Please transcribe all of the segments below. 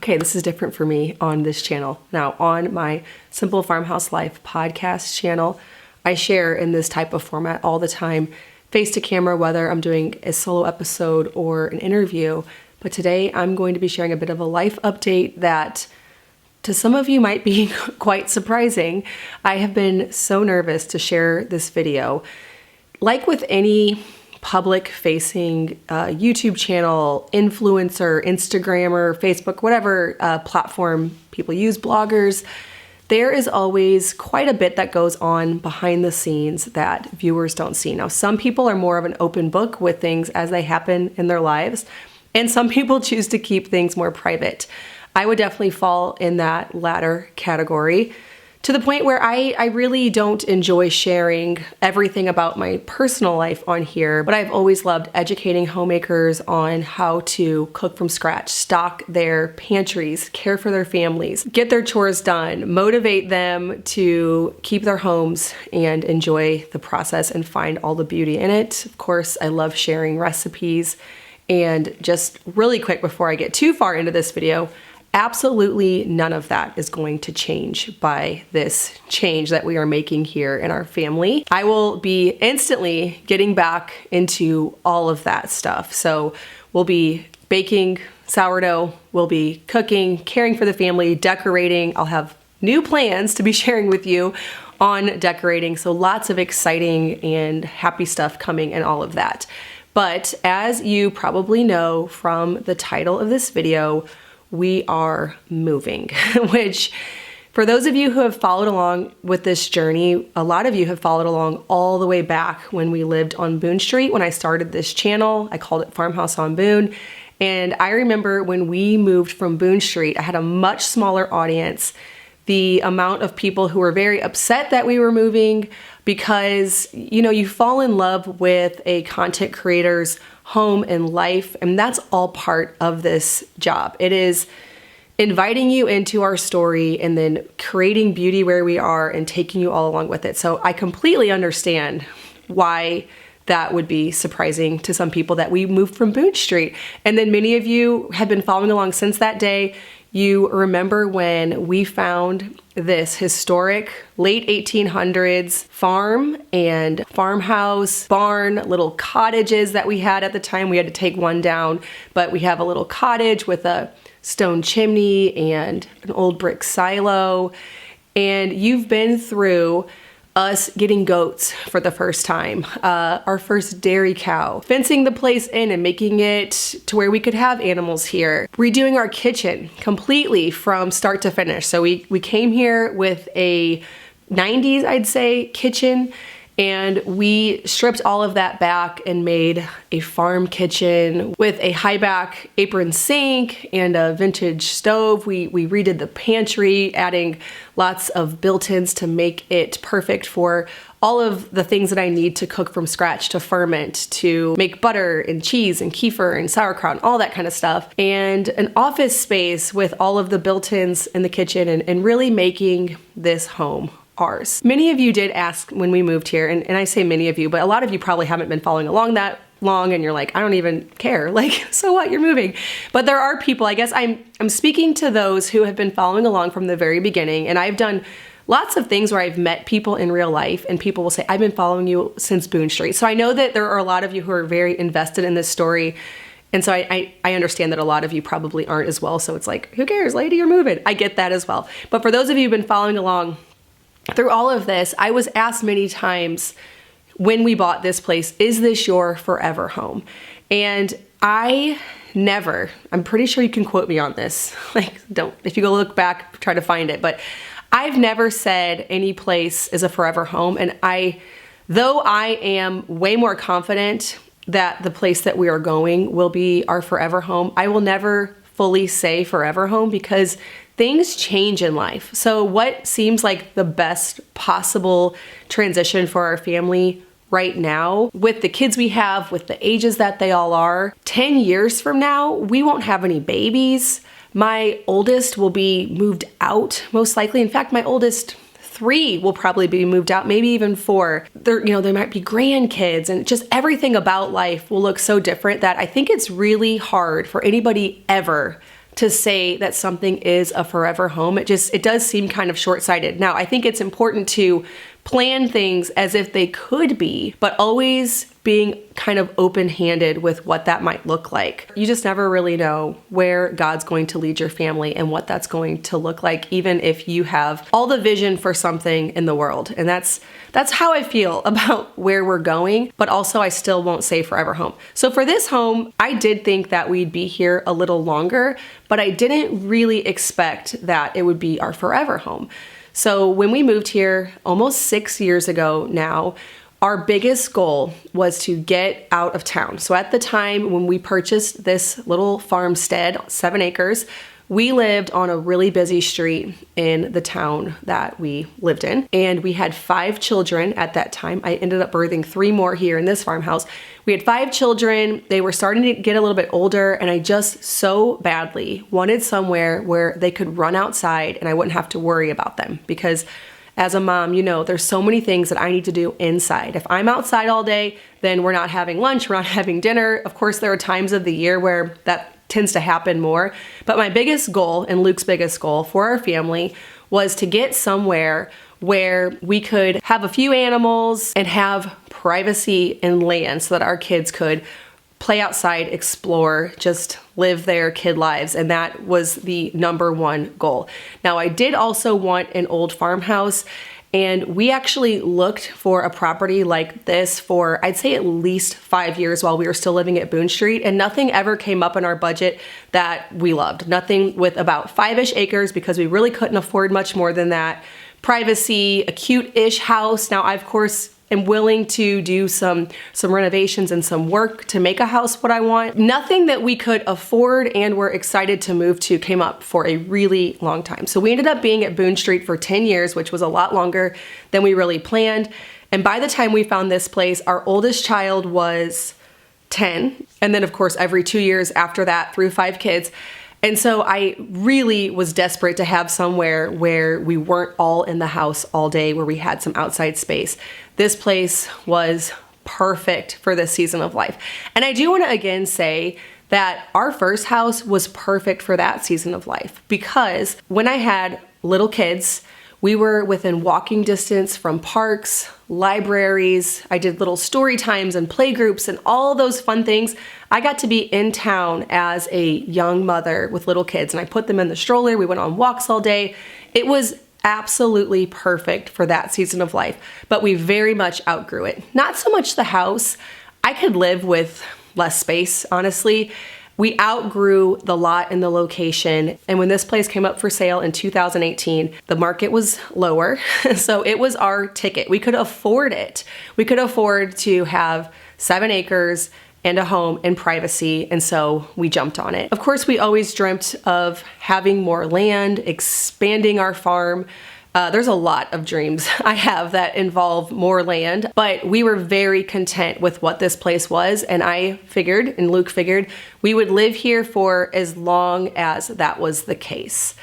okay, this is different for me on this channel. Now, on my Simple Farmhouse Life podcast channel, I share in this type of format all the time, face to camera, whether I'm doing a solo episode or an interview. But today I'm going to be sharing a bit of a life update that to some of you might be quite surprising. I have been so nervous to share this video. Like with any public-facing YouTube channel, influencer, Instagrammer, Facebook, whatever platform people use, bloggers, there is always quite a bit that goes on behind the scenes that viewers don't see. Now, some people are more of an open book with things as they happen in their lives, and some people choose to keep things more private. I would definitely fall in that latter category, to the point where I really don't enjoy sharing everything about my personal life on here, but I've always loved educating homemakers on how to cook from scratch, stock their pantries, care for their families, get their chores done, motivate them to keep their homes and enjoy the process and find all the beauty in it. Of course, I love sharing recipes. And just really quick before I get too far into this video, absolutely none of that is going to change by this change that we are making here in our family. I will be instantly getting back into all of that stuff. So we'll be baking sourdough, we'll be cooking, caring for the family, decorating. I'll have new plans to be sharing with you on decorating. So lots of exciting and happy stuff coming and all of that. But as you probably know from the title of this video, we are moving, which for those of you who have followed along with this journey, a lot of you have followed along all the way back when we lived on Boone Street. When I started this channel, I called it Farmhouse on Boone. And I remember when we moved from Boone Street, I had a much smaller audience. The amount of people who were very upset that we were moving because, you know, you fall in love with a content creator's home and life, and that's all part of this job. It is inviting you into our story and then creating beauty where we are and taking you all along with it. So I completely understand why that would be surprising to some people that we moved from Boone Street. And then many of you have been following along since that day. You remember when we found this historic late 1800s farm and farmhouse, barn, little cottages that we had at the time. We had to take one down, but we have a little cottage with a stone chimney and an old brick silo. And you've been through us getting goats for the first time, our first dairy cow, fencing the place in and making it to where we could have animals here, redoing our kitchen completely from start to finish. So we came here with a 90s, I'd say, kitchen, and we stripped all of that back and made a farm kitchen with a high back apron sink and a vintage stove. We redid the pantry, adding lots of built-ins to make it perfect for all of the things that I need to cook from scratch, to ferment, to make butter and cheese and kefir and sauerkraut and all that kind of stuff. And an office space with all of the built-ins in the kitchen and really making this home ours. Many of you did ask when we moved here, and I say many of you, but a lot of you probably haven't been following along that long and you're like, I don't even care. Like, so what? You're moving. But there are people, I guess I'm speaking to those who have been following along from the very beginning, and I've done lots of things where I've met people in real life and people will say, I've been following you since Boone Street. So I know that there are a lot of you who are very invested in this story. And so I understand that a lot of you probably aren't as well. So it's like, who cares, lady, you're moving. I get that as well. But for those of you who've been following along through all of this, I was asked many times when we bought this place, is this your forever home? And I never, I'm pretty sure you can quote me on this. Like, don't, if you go look back, try to find it. But I've never said any place is a forever home. And though I am way more confident that the place that we are going will be our forever home, I will never fully say forever home because things change in life. So what seems like the best possible transition for our family right now, with the kids we have, with the ages that they all are, 10 years from now, we won't have any babies. My oldest will be moved out, most likely. In fact, my oldest 3 will probably be moved out, maybe even 4. There might be grandkids, and just everything about life will look so different that I think it's really hard for anybody ever to say that something is a forever home. It does seem kind of short-sighted. Now, I think it's important to plan things as if they could be, but always being kind of open-handed with what that might look like. You just never really know where God's going to lead your family and what that's going to look like, even if you have all the vision for something in the world. And that's how I feel about where we're going, but also I still won't say forever home. So for this home, I did think that we'd be here a little longer, but I didn't really expect that it would be our forever home. So when we moved here almost 6 years ago now, our biggest goal was to get out of town. So at the time when we purchased this little farmstead, 7 acres, we lived on a really busy street in the town that we lived in. And we had 5 children at that time. I ended up birthing 3 more here in this farmhouse. We had 5 children. They were starting to get a little bit older, and I just so badly wanted somewhere where they could run outside and I wouldn't have to worry about them, because as a mom, you know, there's so many things that I need to do inside. If I'm outside all day, then we're not having lunch, we're not having dinner. Of course, there are times of the year where that tends to happen more. But my biggest goal, and Luke's biggest goal for our family, was to get somewhere where we could have a few animals and have privacy and land so that our kids could play outside, explore, just live their kid lives. And that was the number one goal. Now, I did also want an old farmhouse, and we actually looked for a property like this for, I'd say, at least 5 years while we were still living at Boone Street, and nothing ever came up in our budget that we loved. Nothing with about 5-ish acres, because we really couldn't afford much more than that. Privacy, a cute-ish house. Now, I, of course, am willing to do some renovations and some work to make a house what I want. Nothing that we could afford and were excited to move to came up for a really long time. So we ended up being at Boone Street for 10 years, which was a lot longer than we really planned. And by the time we found this place, our oldest child was 10. And then, of course, every 2 years after that, through 5 kids. And so I really was desperate to have somewhere where we weren't all in the house all day, where we had some outside space. This place was perfect for this season of life. And I do want to again say that our first house was perfect for that season of life, because when I had little kids, we were within walking distance from parks, libraries. I did little story times and play groups and all those fun things. I got to be in town as a young mother with little kids, and I put them in the stroller. We went on walks all day. It was absolutely perfect for that season of life, but we very much outgrew it. Not so much the house. I could live with less space, honestly. We outgrew the lot and the location. And when this place came up for sale in 2018, the market was lower. So it was our ticket. We could afford it. We could afford to have 7 acres and a home and privacy. And so we jumped on it. Of course, we always dreamt of having more land, expanding our farm. There's a lot of dreams I have that involve more land, but we were very content with what this place was, and I figured, and Luke figured, we would live here for as long as that was the case.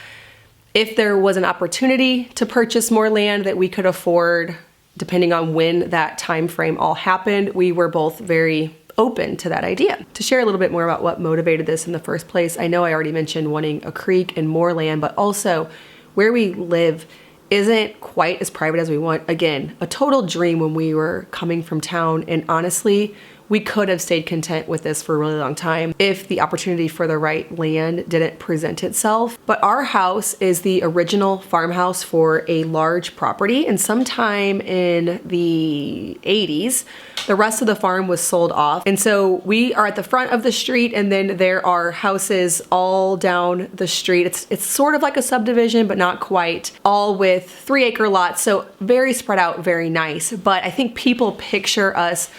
If there was an opportunity to purchase more land that we could afford, depending on when that time frame all happened, we were both very open to that idea. To share a little bit more about what motivated this in the first place, I know I already mentioned wanting a creek and more land, but also where we live isn't quite as private as we want. Again, a total dream when we were coming from town, and honestly, we could have stayed content with this for a really long time if the opportunity for the right land didn't present itself. But our house is the original farmhouse for a large property, and sometime in the 80s, the rest of the farm was sold off. And so we are at the front of the street, and then there are houses all down the street. It's sort of like a subdivision, but not quite, all with 3-acre lots. So very spread out, very nice. But I think people picture us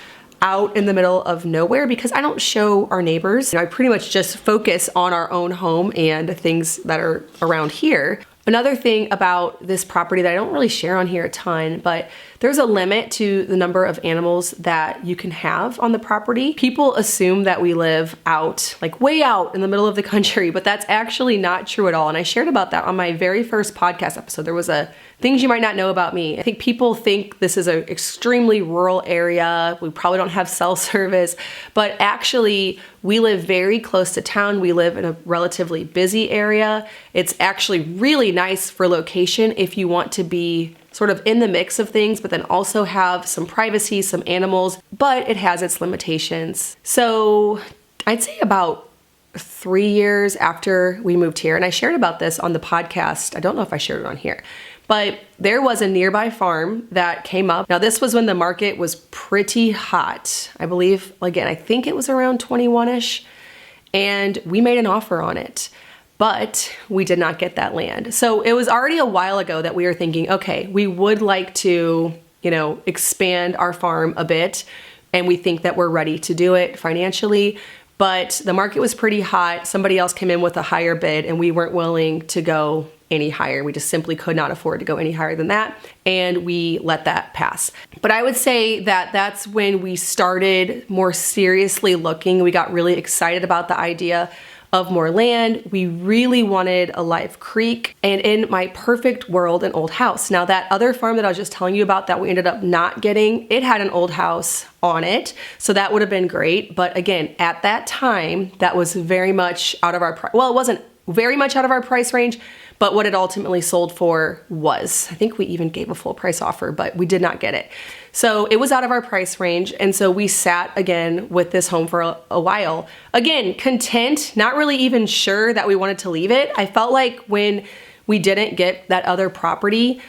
out in the middle of nowhere because I don't show our neighbors. I pretty much just focus on our own home and things that are around here. Another thing about this property that I don't really share on here a ton, but there's a limit to the number of animals that you can have on the property. People assume that we live out, like way out in the middle of the country, but that's actually not true at all. And I shared about that on my very first podcast episode. There was a things you might not know about me. I think people think this is an extremely rural area. We probably don't have cell service, but actually We live very close to town. We live in a relatively busy area. It's actually really nice for location if you want to be sort of in the mix of things, but then also have some privacy, some animals, but it has its limitations. So I'd say about 3 years after we moved here, and I shared about this on the podcast. I don't know if I shared it on here, but there was a nearby farm that came up. Now, this was when the market was pretty hot. I believe, again, I think it was around 21-ish, and we made an offer on it, but we did not get that land. So it was already a while ago that we were thinking, okay, we would like to, expand our farm a bit, and we think that we're ready to do it financially. But the market was pretty hot. Somebody else came in with a higher bid and we weren't willing to go any higher. We just simply could not afford to go any higher than that. And we let that pass. But I would say that that's when we started more seriously looking. We got really excited about the idea of more land. We really wanted a live creek, and in my perfect world, an old house. Now, that other farm that I was just telling you about that we ended up not getting, it had an old house on it, so that would have been great. But again, at that time, that was very much out of our price. Well, it wasn't very much out of our price range, but what it ultimately sold for was. I think we even gave a full price offer, but we did not get it. So it was out of our price range. And so we sat again with this home for a while. Again, content, not really even sure that we wanted to leave it. I felt like when we didn't get that other property,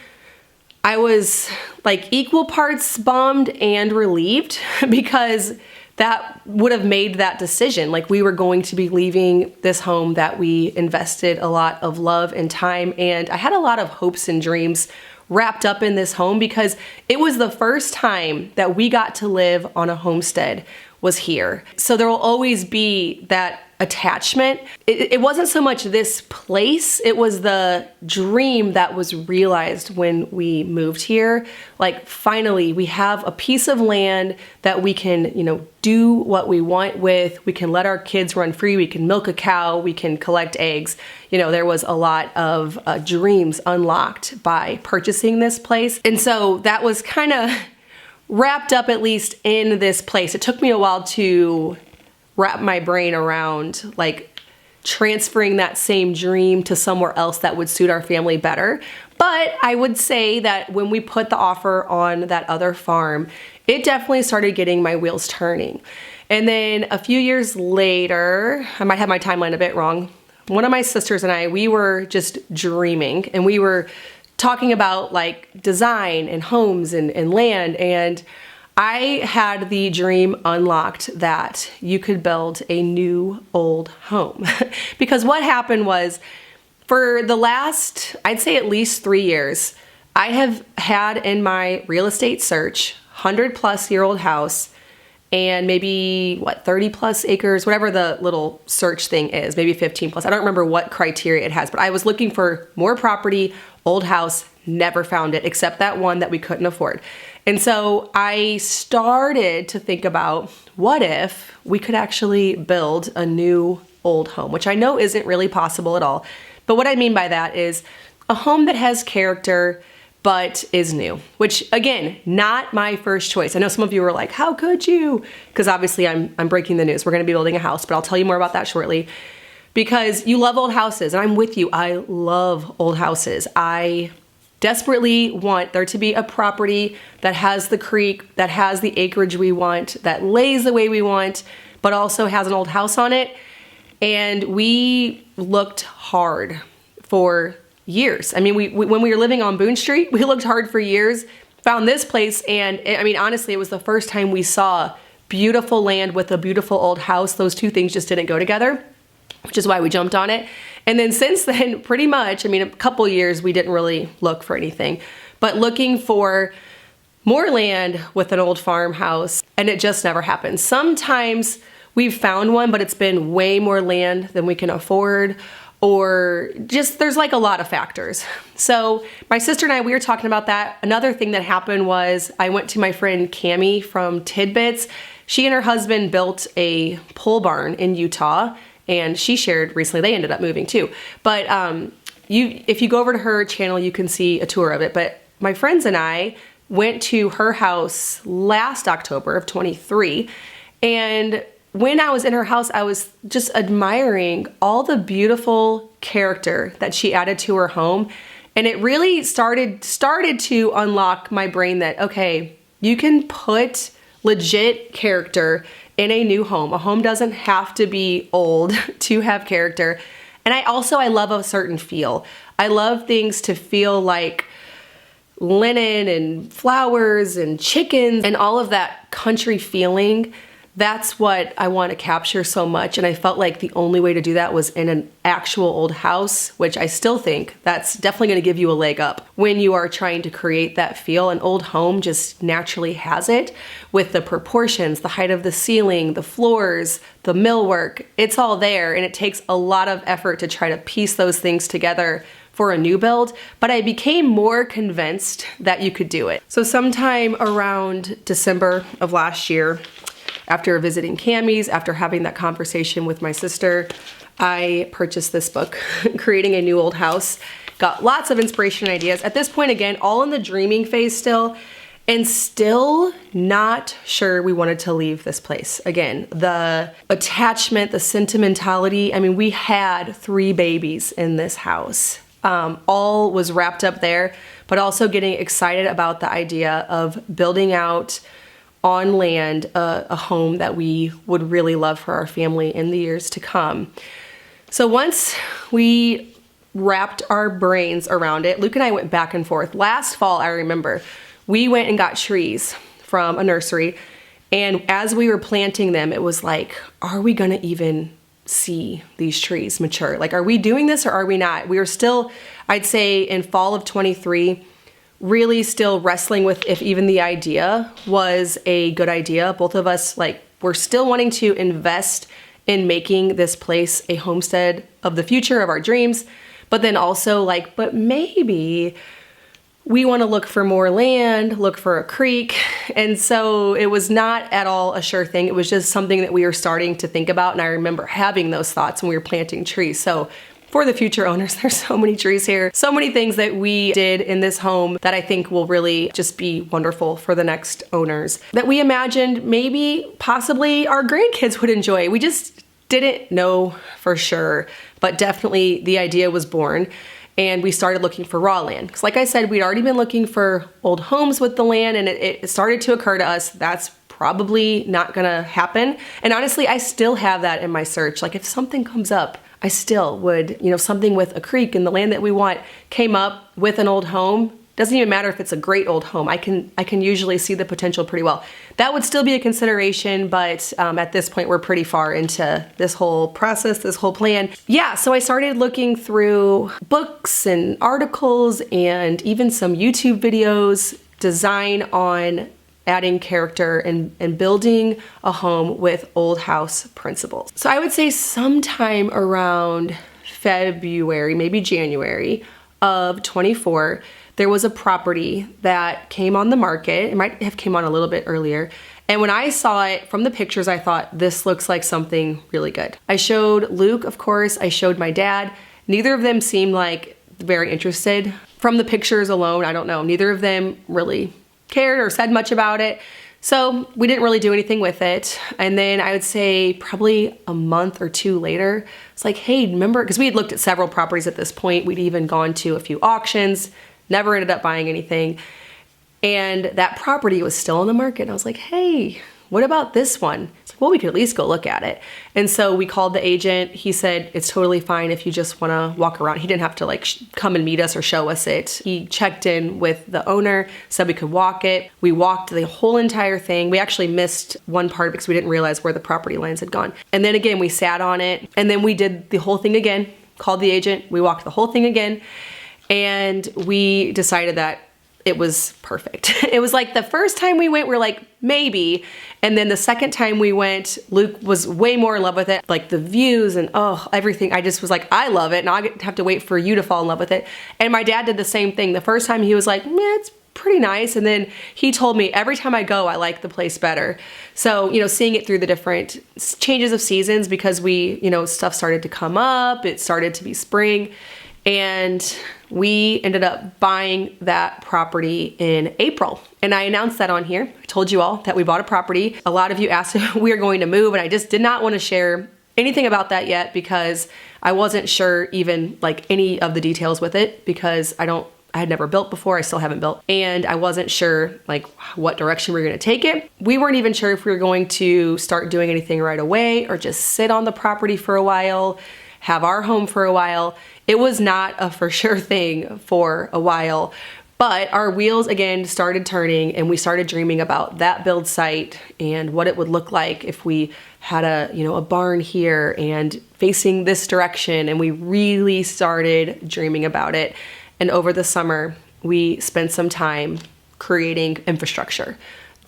I was like equal parts bummed and relieved because that would have made that decision. Like, we were going to be leaving this home that we invested a lot of love and time, and I had a lot of hopes and dreams wrapped up in this home because it was the first time that we got to live on a homestead was here. So there will always be that attachment. It wasn't so much this place, it was the dream that was realized when we moved here. Like, finally, we have a piece of land that we can, do what we want with. We can let our kids run free. We can milk a cow. We can collect eggs. There was a lot of dreams unlocked by purchasing this place. And so that was kind of wrapped up, at least in this place. It took me a while to wrap my brain around like transferring that same dream to somewhere else that would suit our family better. But I would say that when we put the offer on that other farm, it definitely started getting my wheels turning. And then a few years later, I might have my timeline a bit wrong, one of my sisters and I, we were just dreaming, and we were talking about like design and homes and land, and I had the dream unlocked that you could build a new old home. Because what happened was, for the last, I'd say at least 3 years, I have had in my real estate search 100-plus-year-old house and maybe 30 plus acres, whatever the little search thing is, maybe 15 plus. I don't remember what criteria it has, but I was looking for more property, old house, never found it except that one that we couldn't afford. And so I started to think about, what if we could actually build a new old home, which I know isn't really possible at all. But what I mean by that is a home that has character but is new, which again, not my first choice. I know some of you were like, how could you? Because obviously I'm breaking the news. We're gonna be building a house, but I'll tell you more about that shortly. Because you love old houses, and I'm with you, I love old houses. I desperately want there to be a property that has the creek, that has the acreage we want, that lays the way we want, but also has an old house on it. And we looked hard for years. I mean, when we were living on Boone Street, we looked hard for years, found this place, and I mean, honestly, it was the first time we saw beautiful land with a beautiful old house. Those two things just didn't go together, which is why we jumped on it. And then since then, pretty much, I mean, a couple years, we didn't really look for anything, but looking for more land with an old farmhouse, and it just never happened. Sometimes we've found one, but it's been way more land than we can afford, or just there's like a lot of factors. So my sister and I, we were talking about that. Another thing that happened was I went to my friend Cammie from Tidbits. She and her husband built a pole barn in Utah, and she shared recently, they ended up moving too. But if you go over to her channel, you can see a tour of it. But my friends and I went to her house last October of 23, and when I was in her house, I was just admiring all the beautiful character that she added to her home. And it really started to unlock my brain that, okay, you can put legit character in a new home. A home doesn't have to be old to have character. And I love a certain feel. I love things to feel like linen and flowers and chickens and all of that country feeling. That's what I want to capture so much. And I felt like the only way to do that was in an actual old house, which I still think that's definitely going to give you a leg up when you are trying to create that feel. An old home just naturally has it with the proportions, the height of the ceiling, the floors, the millwork. It's all there, and it takes a lot of effort to try to piece those things together for a new build, but I became more convinced that you could do it. So sometime around December of last year, after visiting Cammie's, after having that conversation with my sister, I purchased this book, Creating a New Old House. Got lots of inspiration and ideas. At this point, again, all in the dreaming phase still, and still not sure we wanted to leave this place. Again, the attachment, the sentimentality. I mean, we had 3 babies in this house. All was wrapped up there, but also getting excited about the idea of building out on land a home that we would really love for our family in the years to come. So once we wrapped our brains around it, Luke and I went back and forth. Last fall, I remember, we went and got trees from a nursery, and as we were planting them, it was like, are we gonna even see these trees mature? Like, are we doing this or are we not? We were still, I'd say in fall of 23, really still wrestling with if even the idea was a good idea. Both of us, like, we're still wanting to invest in making this place a homestead of the future of our dreams, but then also like, but maybe we want to look for more land, look for a creek. And so it was not at all a sure thing. It was just something that we were starting to think about. And I remember having those thoughts when we were planting trees. So for the future owners, there's so many trees here, so many things that we did in this home that I think will really just be wonderful for the next owners, that we imagined maybe possibly our grandkids would enjoy. We just didn't know for sure, but definitely the idea was born. And we started looking for raw land. Because like I said, we'd already been looking for old homes with the land, and it started to occur to us that's probably not gonna happen. And honestly, I still have that in my search. Like, if something comes up, I still would, something with a creek and the land that we want came up with an old home. Doesn't even matter if it's a great old home. I can usually see the potential pretty well. That would still be a consideration, but at this point, we're pretty far into this whole process, this whole plan. Yeah, so I started looking through books and articles and even some YouTube videos, design on adding character and building a home with old house principles. So I would say sometime around February, maybe January of 24, there was a property that came on the market. It might have came on a little bit earlier. And when I saw it from the pictures, I thought, this looks like something really good. I showed Luke, of course. I showed my dad. Neither of them seemed like very interested. From the pictures alone, I don't know. Neither of them really cared or said much about it. So we didn't really do anything with it. And then I would say probably a month or 2 later, it's like, hey, remember? Because we had looked at several properties at this point. We'd even gone to a few auctions. Never ended up buying anything. And that property was still on the market. And I was like, hey, what about this one? It's like, well, we could at least go look at it. And so we called the agent. He said, it's totally fine if you just want to walk around. He didn't have to like come and meet us or show us it. He checked in with the owner, said we could walk it. We walked the whole entire thing. We actually missed one part because we didn't realize where the property lines had gone. And then again, we sat on it, and then we did the whole thing again, called the agent. We walked the whole thing again. And we decided that it was perfect. It was like the first time we went, we're like, maybe. And then the second time we went, Luke was way more in love with it. Like the views and everything. I just was like, I love it. Now I have to wait for you to fall in love with it. And my dad did the same thing. The first time he was like, it's pretty nice. And then he told me every time I go, I like the place better. So, seeing it through the different changes of seasons, because we, stuff started to come up. It started to be spring. And we ended up buying that property in April. And I announced that on here. I told you all that we bought a property. A lot of you asked if we were going to move, and I just did not want to share anything about that yet because I wasn't sure even like any of the details with it because I had never built before. I still haven't built. And I wasn't sure like what direction we were going to take it. We weren't even sure if we were going to start doing anything right away or just sit on the property for a while, have our home for a while. It was not a for sure thing for a while, but our wheels again started turning and we started dreaming about that build site and what it would look like if we had a barn here and facing this direction. And we really started dreaming about it. And over the summer, we spent some time creating infrastructure.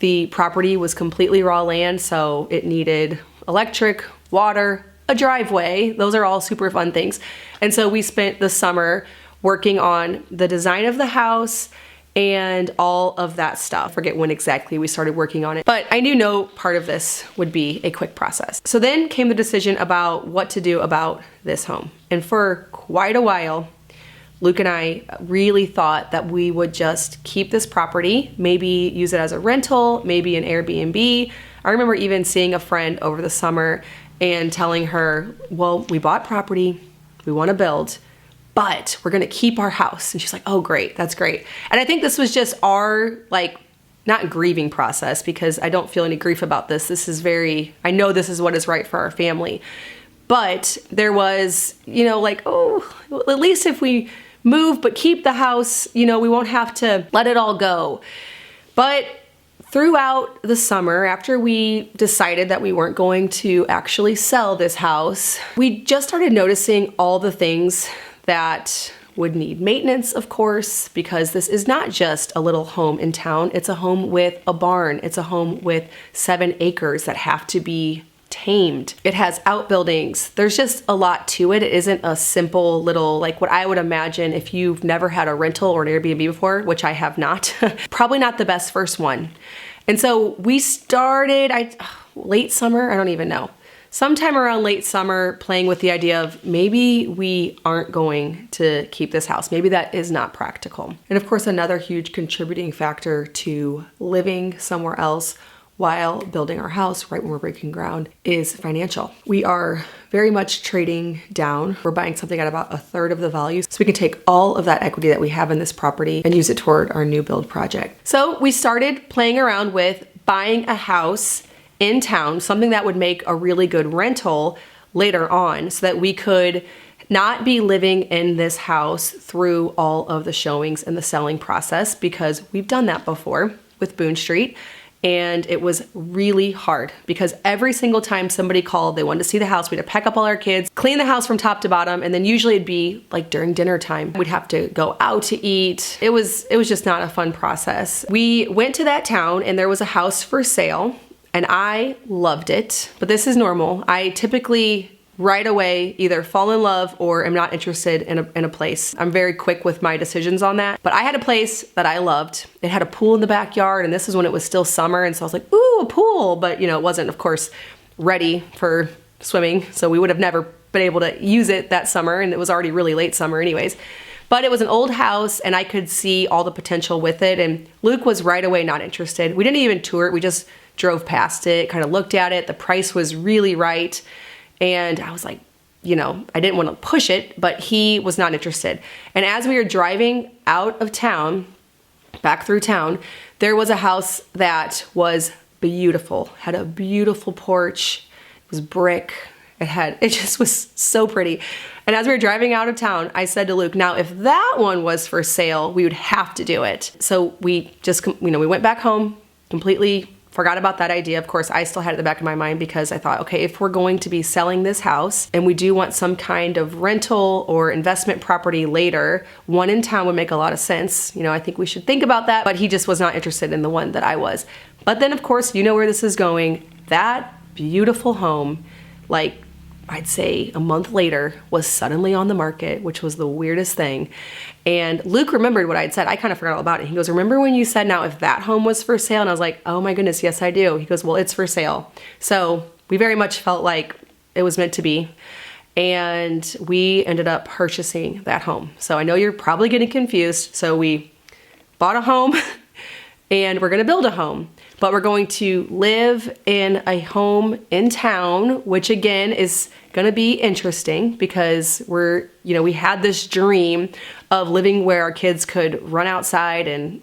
The property was completely raw land, so it needed electric, water, a driveway. Those are all super fun things. And so we spent the summer working on the design of the house and all of that stuff. I forget when exactly we started working on it, but I knew no part of this would be a quick process. So then came the decision about what to do about this home. And for quite a while, Luke and I really thought that we would just keep this property, maybe use it as a rental, maybe an Airbnb. I remember even seeing a friend over the summer and telling her, well, we bought property, we want to build, but we're going to keep our house. And she's like, oh, great, that's great. And I think this was just our, not grieving process, because I don't feel any grief about this. I know this is what is right for our family. But there was, oh, at least if we move but keep the house, we won't have to let it all go. But throughout the summer, after we decided that we weren't going to actually sell this house, we just started noticing all the things that would need maintenance, of course, because this is not just a little home in town. It's a home with a barn. It's a home with 7 acres that have to be tamed. It has outbuildings. There's just a lot to it. It isn't a simple little, what I would imagine if you've never had a rental or an Airbnb before, which I have not. Probably not the best first one. And so we started, late summer, I don't even know. Sometime around late summer, playing with the idea of maybe we aren't going to keep this house. Maybe that is not practical. And of course, another huge contributing factor to living somewhere else while building our house right when we're breaking ground is financial. We are very much trading down. We're buying something at about 1/3 of the value, so we can take all of that equity that we have in this property and use it toward our new build project. So we started playing around with buying a house in town, something that would make a really good rental later on, so that we could not be living in this house through all of the showings and the selling process, because we've done that before with Boone Street. And it was really hard because every single time somebody called, they wanted to see the house, we'd have to pack up all our kids, clean the house from top to bottom, and then usually it'd be during dinner time. We'd have to go out to eat. It was just not a fun process. We went to that town and there was a house for sale and I loved it, but this is normal. I typically right away either fall in love or am not interested in a place. I'm very quick with my decisions on that. But I had a place that I loved. It had a pool in the backyard, and this is when it was still summer, and so I was like, ooh, a pool. But it wasn't, of course, ready for swimming, so we would have never been able to use it that summer, and it was already really late summer anyways. But it was an old house, and I could see all the potential with it, and Luke was right away not interested. We didn't even tour it. We just drove past it, kind of looked at it. The price was really right. And I was like, I didn't want to push it, but he was not interested. And as we were driving out of town, back through town, there was a house that was beautiful, had a beautiful porch. It was brick. It just was so pretty. And as we were driving out of town, I said to Luke, now, if that one was for sale, we would have to do it. So we just, we went back home, completely forgot about that idea. Of course, I still had it in the back of my mind because I thought, okay, if we're going to be selling this house and we do want some kind of rental or investment property later, one in town would make a lot of sense. I think we should think about that, but he just was not interested in the one that I was. But then, of course, where this is going. That beautiful home, I'd say a month later, was suddenly on the market, which was the weirdest thing. And Luke remembered what I'd said. I kind of forgot all about it. He goes, remember when you said, now if that home was for sale? And I was like, oh my goodness, yes, I do. He goes, well, it's for sale. So we very much felt like it was meant to be. and we ended up purchasing that home. So I know you're probably getting confused. So we bought a home and we're gonna build a home, but we're going to live in a home in town, which again is gonna be interesting because we had this dream of living where our kids could run outside and,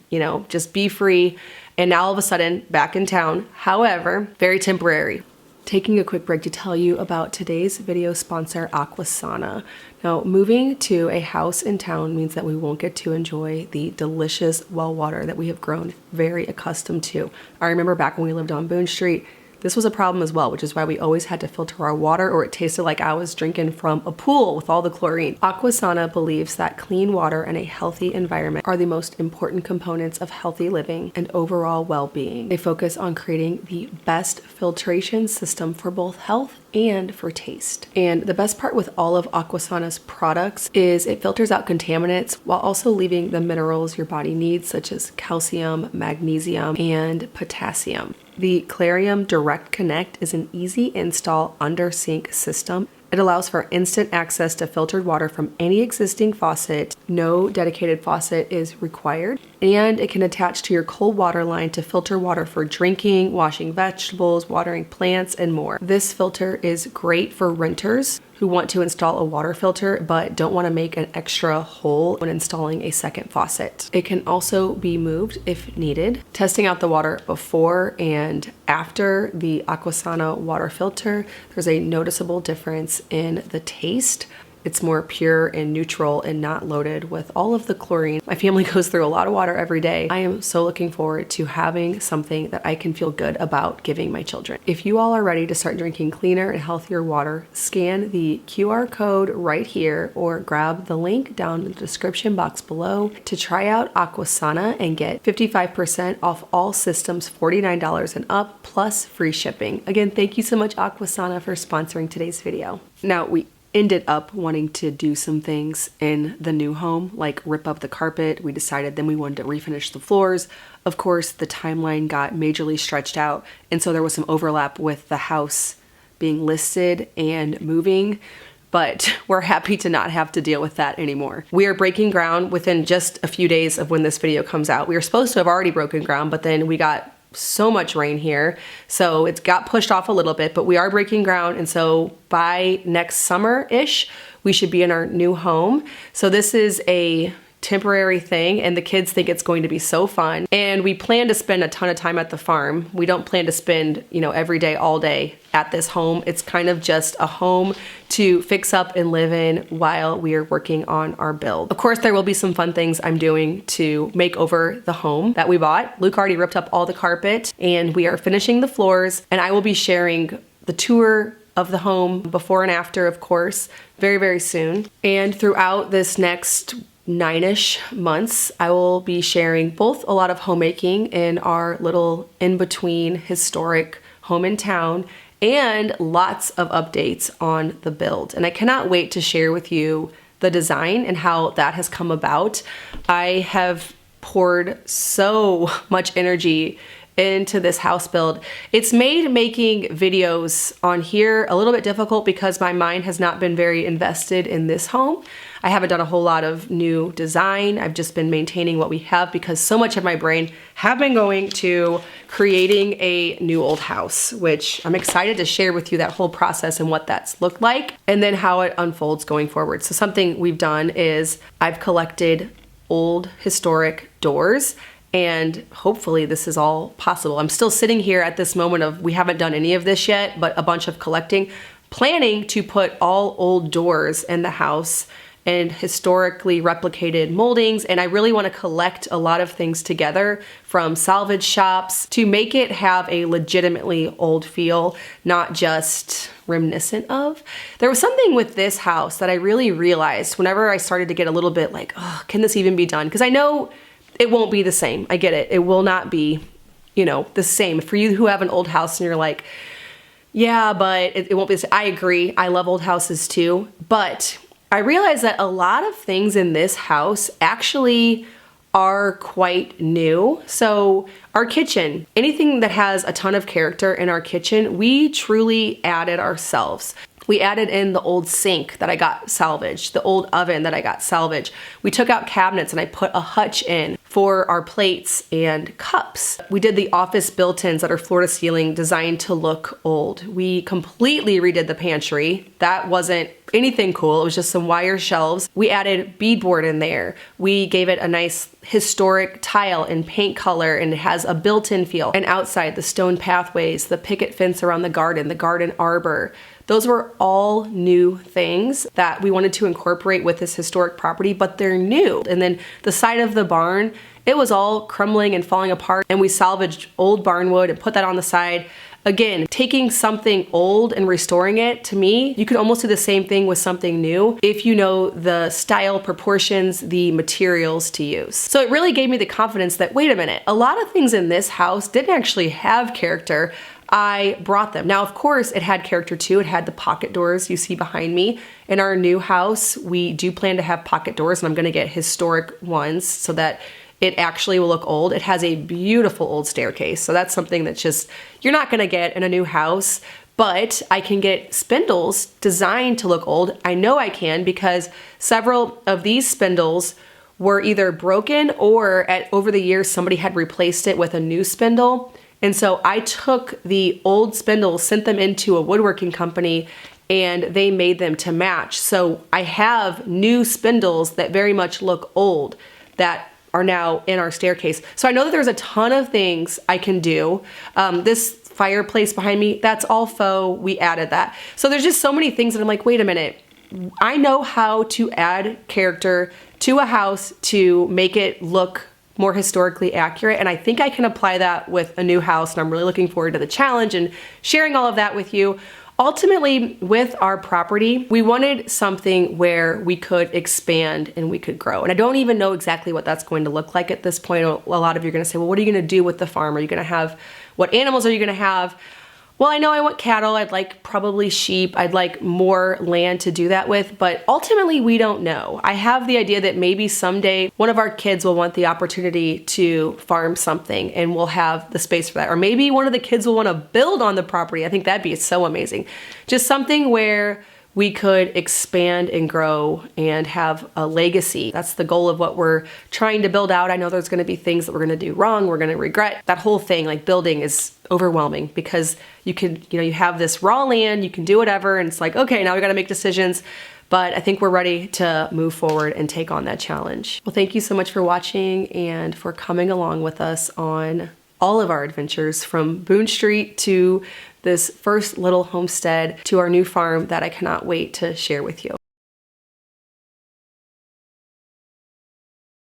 just be free. And now all of a sudden back in town, however, very temporary. Taking a quick break to tell you about today's video sponsor, Aquasana. Now, moving to a house in town means that we won't get to enjoy the delicious well water that we have grown very accustomed to. I remember back when we lived on Boone Street, this was a problem as well, which is why we always had to filter our water or it tasted like I was drinking from a pool with all the chlorine. Aquasana believes that clean water and a healthy environment are the most important components of healthy living and overall well-being. They focus on creating the best filtration system for both health and for taste. And the best part with all of Aquasana's products is it filters out contaminants while also leaving the minerals your body needs, such as calcium, magnesium, and potassium. The Clarium Direct Connect is an easy install under sink system. It allows for instant access to filtered water from any existing faucet. No dedicated faucet is required. And it can attach to your cold water line to filter water for drinking, washing vegetables, watering plants, and more. This filter is great for renters who want to install a water filter but don't want to make an extra hole when installing a second faucet. It can also be moved if needed. Testing out the water before and after the Aquasana water filter, there's a noticeable difference in the taste. It's more pure and neutral and not loaded with all of the chlorine. My family goes through a lot of water every day. I am so looking forward to having something that I can feel good about giving my children. If you all are ready to start drinking cleaner and healthier water, scan the QR code right here or grab the link down in the description box below to try out Aquasana and get 55% off all systems, $49 and up, plus free shipping. Again, thank you so much, Aquasana, for sponsoring today's video. Now, we ended up wanting to do some things in the new home, like rip up the carpet. We decided then we wanted to refinish the floors. Of course, the timeline got majorly stretched out, and so there was some overlap with the house being listed and moving, but we're happy to not have to deal with that anymore. We are breaking ground within just a few days of when this video comes out. We were supposed to have already broken ground, but then we got so much rain here, so it's got pushed off a little bit, but we are breaking ground, and so by next summer-ish, we should be in our new home. So this is a temporary thing, and the kids think it's going to be so fun. And we plan to spend a ton of time at the farm. We don't plan to spend, every day, all day at this home. It's kind of just a home to fix up and live in while we are working on our build. Of course, there will be some fun things I'm doing to make over the home that we bought. Luke already ripped up all the carpet, and we are finishing the floors, and I will be sharing the tour of the home before and after, of course, very, very soon. And throughout this next 9-ish months, I will be sharing both a lot of homemaking in our little in-between historic home in town and lots of updates on the build. And I cannot wait to share with you the design and how that has come about. I have poured so much energy into this house build. It's made making videos on here a little bit difficult because my mind has not been very invested in this home. I haven't done a whole lot of new design. I've just been maintaining what we have because so much of my brain have been going to creating a new old house, which I'm excited to share with you that whole process and what that's looked like and then how it unfolds going forward. So something we've done is I've collected old historic doors, and hopefully this is all possible. I'm still sitting here at this moment of we haven't done any of this yet, but a bunch of collecting, planning to put all old doors in the house and historically replicated moldings. And I really want to collect a lot of things together from salvage shops to make it have a legitimately old feel, not just reminiscent of. There was something with this house that I really realized whenever I started to get a little bit like, oh, can this even be done? Because I know it won't be the same. I get it. It will not be, the same. For you who have an old house and you're like, yeah, but it won't be the same. I agree. I love old houses too. But I realized that a lot of things in this house actually are quite new. So our kitchen, anything that has a ton of character in our kitchen, we truly added ourselves. We added in the old sink that I got salvaged, the old oven that I got salvaged. We took out cabinets and I put a hutch in for our plates and cups. We did the office built-ins that are floor to ceiling, designed to look old. We completely redid the pantry. That wasn't anything cool. It was just some wire shelves. We added beadboard in there. We gave it a nice historic tile and paint color, and it has a built-in feel. And outside, the stone pathways, the picket fence around the garden arbor. Those were all new things that we wanted to incorporate with this historic property, but they're new. And then the side of the barn, it was all crumbling and falling apart, and we salvaged old barn wood and put that on the side. Again, taking something old and restoring it, to me, you could almost do the same thing with something new if you know the style, proportions, the materials to use. So it really gave me the confidence that, wait a minute, a lot of things in this house didn't actually have character. I brought them. Now, of course, it had character too. It had the pocket doors you see behind me. In our new house, we do plan to have pocket doors, and I'm gonna get historic ones so that it actually will look old. It has a beautiful old staircase. So that's something that's just, you're not gonna get in a new house, but I can get spindles designed to look old. I know I can because several of these spindles were either broken or over the years, somebody had replaced it with a new spindle. And so I took the old spindles, sent them into a woodworking company, and they made them to match. So I have new spindles that very much look old that are now in our staircase. So I know that there's a ton of things I can do. This fireplace behind me, that's all faux. We added that. So there's just so many things that I'm like, wait a minute. I know how to add character to a house to make it look more historically accurate. And I think I can apply that with a new house. And I'm really looking forward to the challenge and sharing all of that with you. Ultimately, with our property, we wanted something where we could expand and we could grow. And I don't even know exactly what that's going to look like at this point. A lot of you are gonna say, well, what are you gonna do with the farm? Are you gonna have, what animals are you gonna have? Well, I know I want cattle. I'd like probably sheep. I'd like more land to do that with, but ultimately we don't know. I have the idea that maybe someday one of our kids will want the opportunity to farm something and we'll have the space for that. Or maybe one of the kids will want to build on the property. I think that'd be so amazing. Just something where we could expand and grow and have a legacy. That's the goal of what we're trying to build out. I know there's gonna be things that we're gonna do wrong, we're gonna regret. That whole thing, like building, is overwhelming because you have this raw land, you can do whatever, and it's like, okay, now we gotta make decisions. But I think we're ready to move forward and take on that challenge. Well, thank you so much for watching and for coming along with us on all of our adventures, from Boone Street to this first little homestead to our new farm that I cannot wait to share with you.